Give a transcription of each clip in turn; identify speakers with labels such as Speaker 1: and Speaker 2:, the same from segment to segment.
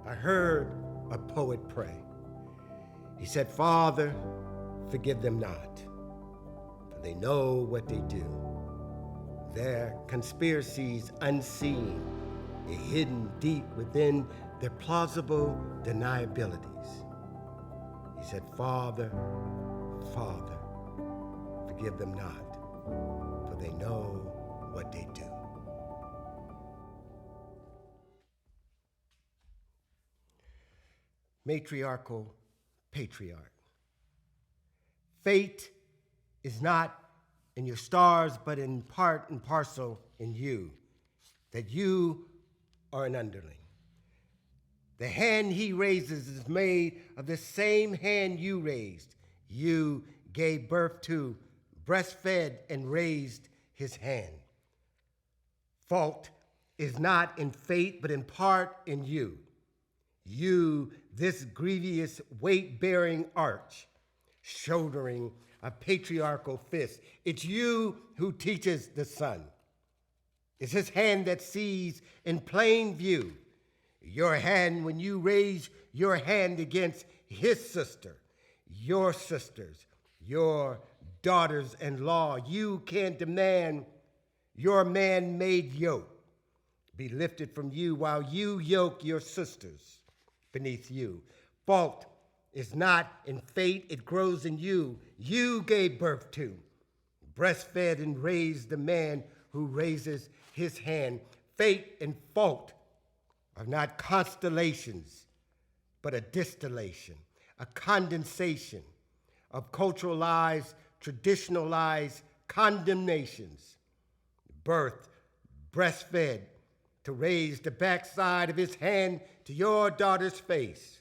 Speaker 1: I heard a poet pray. He said, Father, forgive them not, for they know what they do. Their conspiracies unseen are hidden deep within their plausible deniabilities. He said, Father, Father, forgive them not, for they know what they do. Matriarchal Patriarch. Fate is not in your stars, but in part and parcel in you, that you are an underling. The hand he raises is made of the same hand you raised. You gave birth to, breastfed, and raised his hand. Fault is not in fate, but in part in you. You, this grievous weight-bearing arch, shouldering a patriarchal fist. It's you who teaches the sun. It's his hand that sees in plain view. Your hand when you raise your hand against his sister, your sisters, your daughters-in-law. You can't demand your man-made yoke be lifted from you while you yoke your sisters beneath you. Fault is not in fate, it grows in you. You gave birth to, breastfed, and raised the man who raises his hand. Fate and fault are not constellations, but a distillation, a condensation of culturalized, traditionalized condemnations. Birth, breastfed, to raise the backside of his hand to your daughter's face,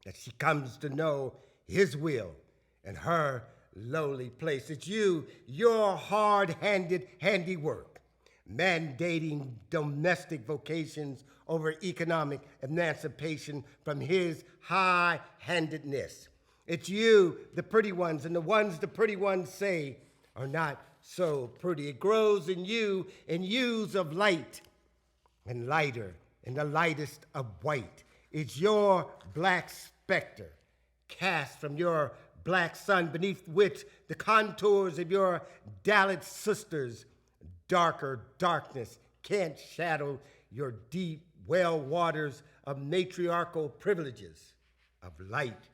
Speaker 1: that she comes to know his will and her lowly place. It's you, your hard-handed handiwork, mandating domestic vocations over economic emancipation from his high-handedness. It's you, the pretty ones, and the ones the pretty ones say are not so pretty. It grows in you and hues of light and lighter and the lightest of white. It's your black specter cast from your black sun, beneath which the contours of your Dalit sisters' darker darkness can't shadow your deep well waters of matriarchal privileges of light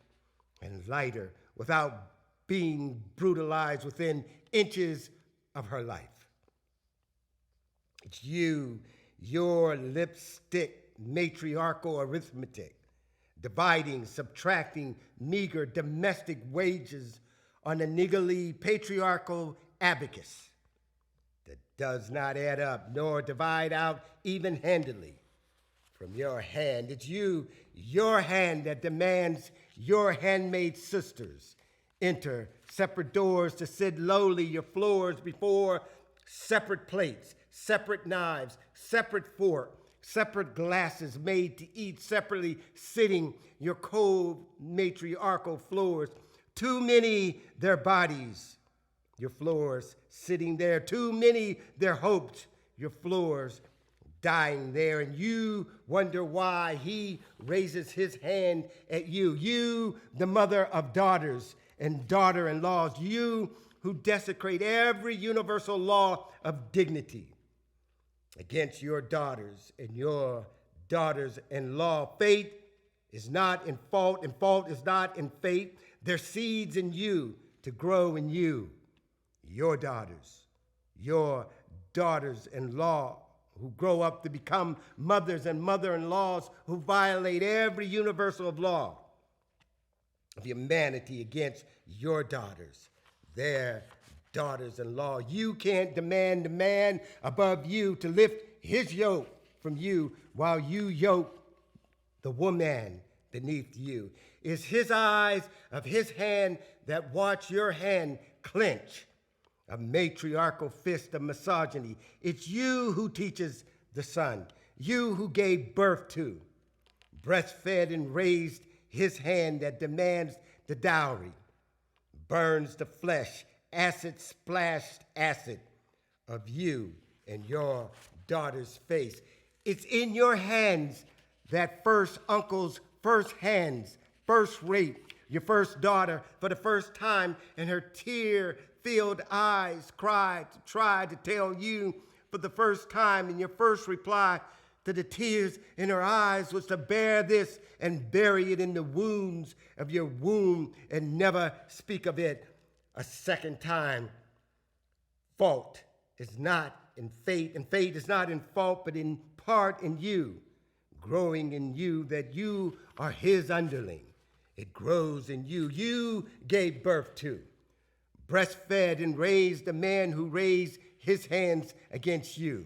Speaker 1: and lighter without being brutalized within inches of her life. It's you, your lipstick matriarchal arithmetic, dividing, subtracting meager domestic wages on a niggly patriarchal abacus that does not add up nor divide out even-handedly from your hand. It's you, your hand that demands your handmaid sisters enter separate doors to sit lowly your floors before separate plates, separate knives, separate fork, separate glasses made to eat separately, sitting your cold matriarchal floors. Too many their bodies, your floors sitting there. Too many their hopes, your floors dying there. And you wonder why he raises his hand at you. You, the mother of daughters and daughter-in-laws. You who desecrate every universal law of dignity against your daughters and your daughters-in-law. Fate is not in fault, and fault is not in fate. There's seeds in you to grow in you, your daughters-in-law, who grow up to become mothers and mother-in-laws who violate every universal law of humanity against your daughters, their daughters-in-law. You can't demand the man above you to lift his yoke from you while you yoke the woman beneath you. It's his eyes of his hand that watch your hand clench a matriarchal fist of misogyny. It's you who teaches the son, you who gave birth to, breastfed and raised his hand that demands the dowry, burns the flesh, acid splashed acid of you and your daughter's face. It's in your hands that first uncle's first hands, first rape, your first daughter for the first time, and her tear-filled eyes tried to tell you for the first time, and your first reply to the tears in her eyes was to bear this and bury it in the wounds of your womb and never speak of it a second time. Fault is not in fate, and fate is not in fault, but in part in you, growing in you that you are his underling. It grows in you. You gave birth to, breastfed and raised a man who raised his hands against you.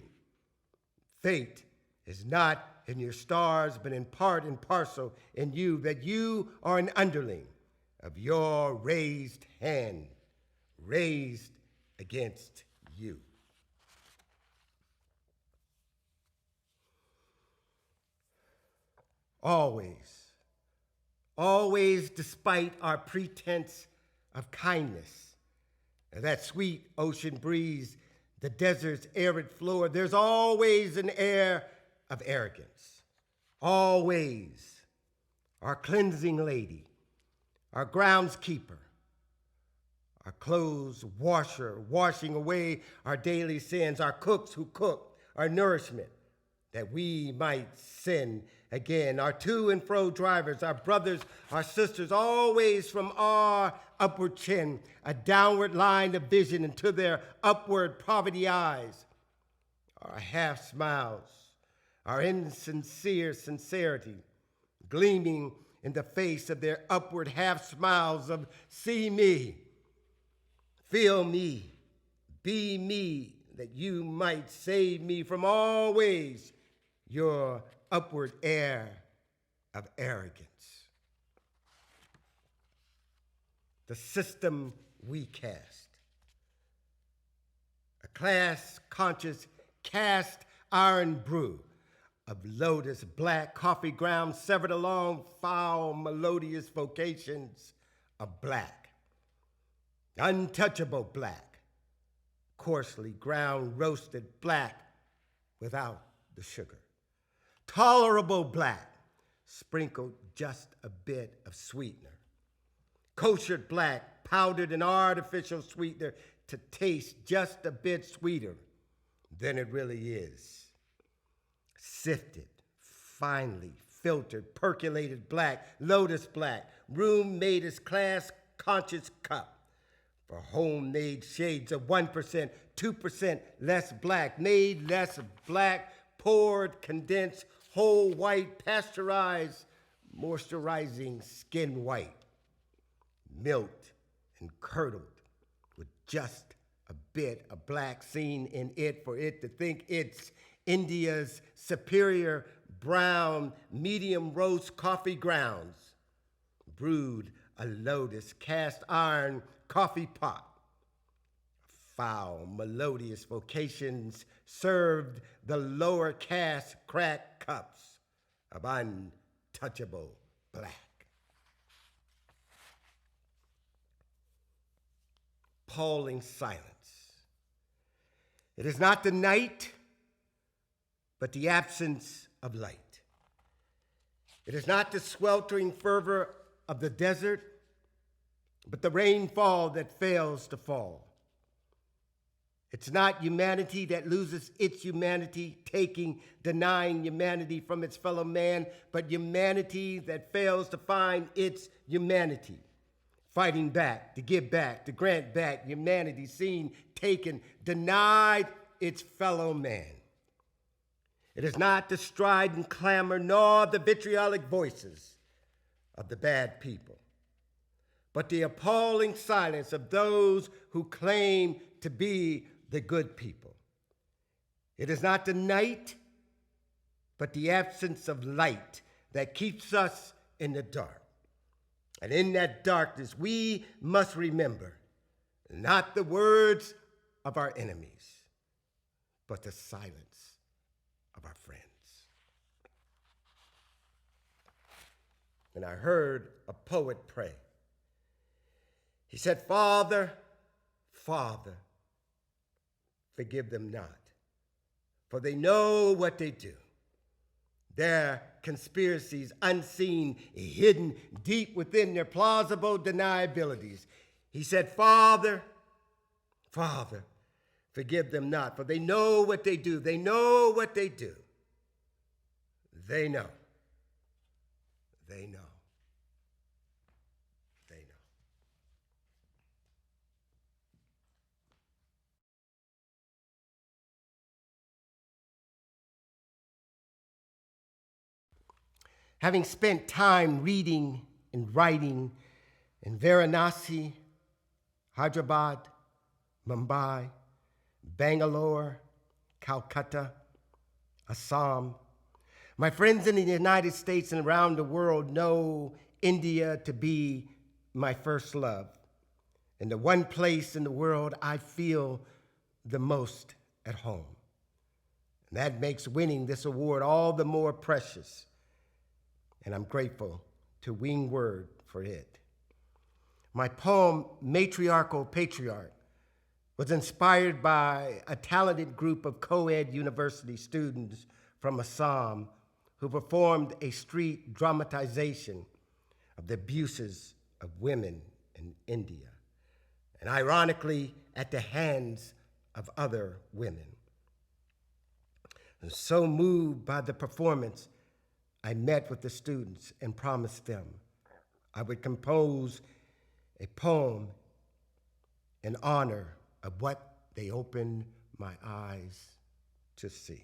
Speaker 1: Fate is not in your stars, but in part and parcel in you, that you are an underling of your raised hand, raised against you. Always despite our pretense of kindness, that sweet ocean breeze, the desert's arid floor, there's always an air of arrogance. Always our cleansing lady, our groundskeeper, our clothes washer, washing away our daily sins, our cooks who cook our nourishment, that we might sin again, our to and fro drivers, our brothers, our sisters, always from our upward chin, a downward line of vision into their upward poverty eyes, our half smiles, our insincere sincerity, gleaming in the face of their upward half smiles of see me, feel me, be me, that you might save me from always your upward air of arrogance. The system we cast, a class-conscious cast iron brew of lotus black coffee grounds severed along foul melodious vocations of black, untouchable black, coarsely ground roasted black without the sugar, tolerable black, sprinkled just a bit of sweetener, koshered black, powdered an artificial sweetener to taste just a bit sweeter than it really is, sifted, finely filtered, percolated black, lotus black, room-made class-conscious cup for homemade shades of 1%, 2% less black, made less black, poured, condensed, whole white, pasteurized, moisturizing skin white, milked and curdled with just a bit of black seen in it for it to think it's India's superior brown medium roast coffee grounds, brewed a lotus cast iron coffee pot, foul melodious vocations served the lower caste cracked cups of untouchable black. Appalling silence. It is not the night, but the absence of light. It is not the sweltering fervor of the desert, but the rainfall that fails to fall. It's not humanity that loses its humanity, denying humanity from its fellow man, but humanity that fails to find its humanity, fighting back, to give back, to grant back humanity seen, taken, denied its fellow man. It is not the strident clamor nor the vitriolic voices of the bad people, but the appalling silence of those who claim to be the good people. It is not the night, but the absence of light that keeps us in the dark. And in that darkness, we must remember not the words of our enemies, but the silence of our friends. And I heard a poet pray. He said, Father, Father, forgive them not, for they know what they do. Their conspiracies unseen, hidden deep within their plausible deniabilities. He said, Father, Father, forgive them not, for they know what they do. They know what they do. They know. They know. They know. Having spent time reading and writing in Varanasi, Hyderabad, Mumbai, Bangalore, Calcutta, Assam, my friends in the United States and around the world know India to be my first love, and the one place in the world I feel the most at home. And that makes winning this award all the more precious, and I'm grateful to Wingword for it. My poem, Matriarchal Patriarch, was inspired by a talented group of co-ed university students from Assam who performed a street dramatization of the abuses of women in India, and ironically, at the hands of other women. And so moved by the performance, I met with the students and promised them I would compose a poem in honor of what they opened my eyes to see.